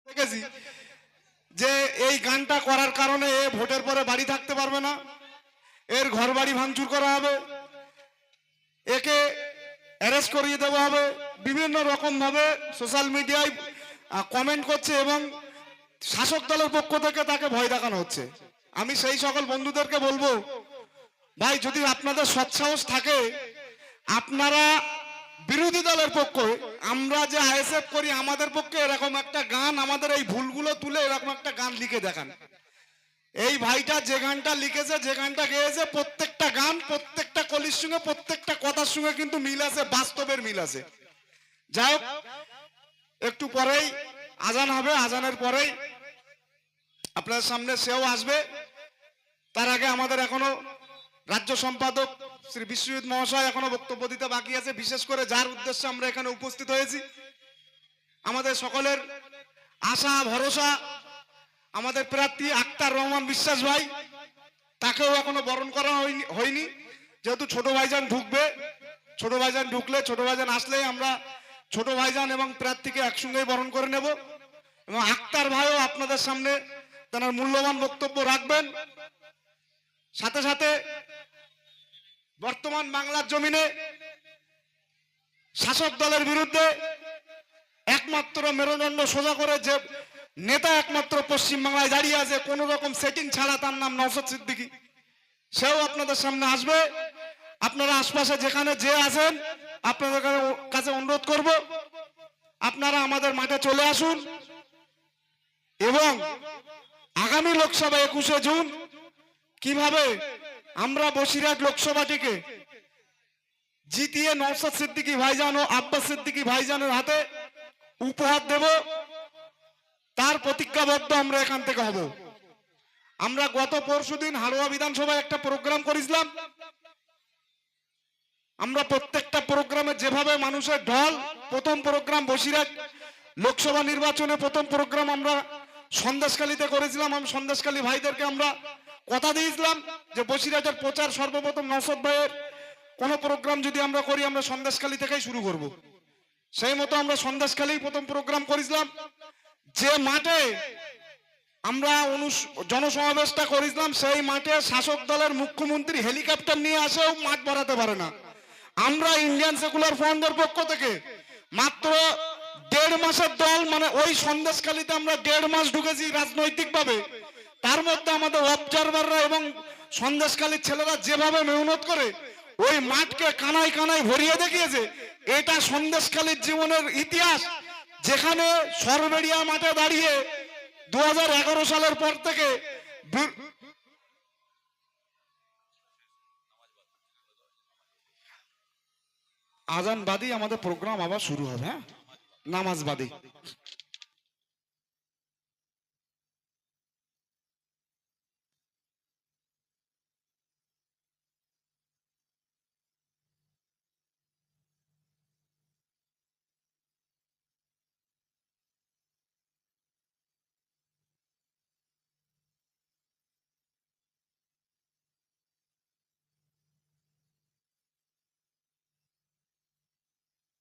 দেখেছি যে এই গানটা করার কারণে এ ভোটের পরে বাড়ি থাকতে পারবে না, এর ঘর বাড়ি ভাঙচুর করা হবে, একে অ্যারেস্ট করিয়ে দেওয়া হবে, বিভিন্ন রকম ভাবে সোশ্যাল মিডিয়ায় কমেন্ট করছে এবং শাসক দলের পক্ষ থেকে তাকে ভয় দেখানো হচ্ছে। আমি সেই সকল বন্ধুদেরকে বলবো, ভাই যদি আপনাদের সৎসাহস থাকে আপনারা বিরোধী দলের পক্ষে, আমরা যে আইএসএফ করি আমাদের পক্ষে এরকম একটা গান, আমাদের এই ভুলগুলো তুলে এরকম একটা গান লিখে দেখান। এই ভাইটা যে গানটা লিখেছে, যে গানটা গেয়েছে, প্রত্যেকটা গান প্রত্যেকটা কলির সঙ্গে প্রত্যেকটা কথার সঙ্গে কিন্তু মিল আছে, বাস্তবের মিল আছে। যাই হোক, একটু পরেই আজান হবে, আজানের পরেই আপনার সামনে সেও আসবে। তার আগে আমাদের এখনো রাজ্য সম্পাদক শ্রী বিশ্বজিৎ মহাশয় এখনো বক্তব্য দিতে বাকি আছে, বিশেষ করে যার উদ্দেশ্যে আমরা এখানে উপস্থিত হয়েছি। আমাদের সকলের আশা ভরসা আমাদের প্রার্থী আক্তার রহমান বিশ্বাস ভাই, তাকেও এখনো বরণ করা হয়নি। যেহেতু ছোট ভাইজান ঢুকবে, ছোট ভাইজান ঢুকলে, ছোট ভাইজান আসলে আমরা ছোট ভাইজান এবং প্রার্থীকে একসঙ্গেই বরণ করে নেব এবং আক্তার ভাইও আপনাদের সামনে তার মূল্যবান বক্তব্য রাখবেন। সাথে সাথে বর্তমান বাংলার জমিনে শাসক দলের বিরুদ্ধে একমাত্র মেরুদণ্ড সোজা করে যে নেতা একমাত্র পশ্চিম বাংলায় দাঁড়িয়ে আছে কোন রকম সেটিং ছাড়া, তার নাম নওশাদ সিদ্দিকী, সেও আপনাদের সামনে আসবে। আপনারা আশপাশে যেখানে যে আছেন আপনাদের কাছে অনুরোধ করব আপনারা আমাদের মাঠে চলে আসুন এবং আগামী লোকসভা 21শে জুন কিভাবে আমরা বসিরহাট লোকসভাটিকে জিতিয়ে নওশাদ সিদ্দিকী ভাইজান ও আব্বাস সিদ্দিকী ভাইজানের হাতে উপহার দেব, তার প্রতিজ্ঞাবদ্ধ আমরা এখান থেকে হব। আমরা গত পরশুদিন হাড়োয়া বিধানসভায় একটা প্রোগ্রাম করেছিলাম। আমরা প্রত্যেকটা প্রোগ্রামে যেভাবে মানুষের ঢল, প্রথম প্রোগ্রাম বসিরহাট লোকসভা নির্বাচনে প্রথম প্রোগ্রাম আমরা সন্দেশখালীতে করেছিলাম। আমি সন্দেশখালী ভাইদেরকে আমরা কথা দিয়েছিলাম যে বসিরহাটের প্রচার সর্বপ্রথম নওশাদ ভাইয়ের কোন প্রোগ্রাম যদি আমরা করি আমরা সন্দেশখালী থেকেই শুরু করব। সেই মতো আমরা সন্দেশখালী প্রথম প্রোগ্রাম করেছিলাম। যে মাঠে আমরা জনসমাবেশটা করেছিলাম সেই মাঠে শাসক দলের মুখ্যমন্ত্রী হেলিকপ্টার নিয়ে আসেও মাঠ ভরাতে পারে না। আমরা ইন্ডিয়ান সেকুলার ফ্রন্টের পক্ষ থেকে মাত্র 1.5 মাসের দল, মানে ওই সন্দেশখালীতে আমরা 1.5 মাস ঢুকেছি রাজনৈতিকভাবে। তার মধ্যে আমাদের অবজারভাররা এবং সন্দেশখালীর ছেলেরা যেভাবে মেহনত করে ওই মাঠকে কানায় কানায় ভরিয়ে দেখিয়েছে। এটা সন্দেশখালীর জীবনের ইতিহাস, যেখানে সরবেড়িয়া মাঠে দাঁড়িয়ে 2011 সালের পর থেকে আজান বাদী আমাদের প্রোগ্রাম আবার শুরু হবে। হ্যাঁ, নামাজ বাদী।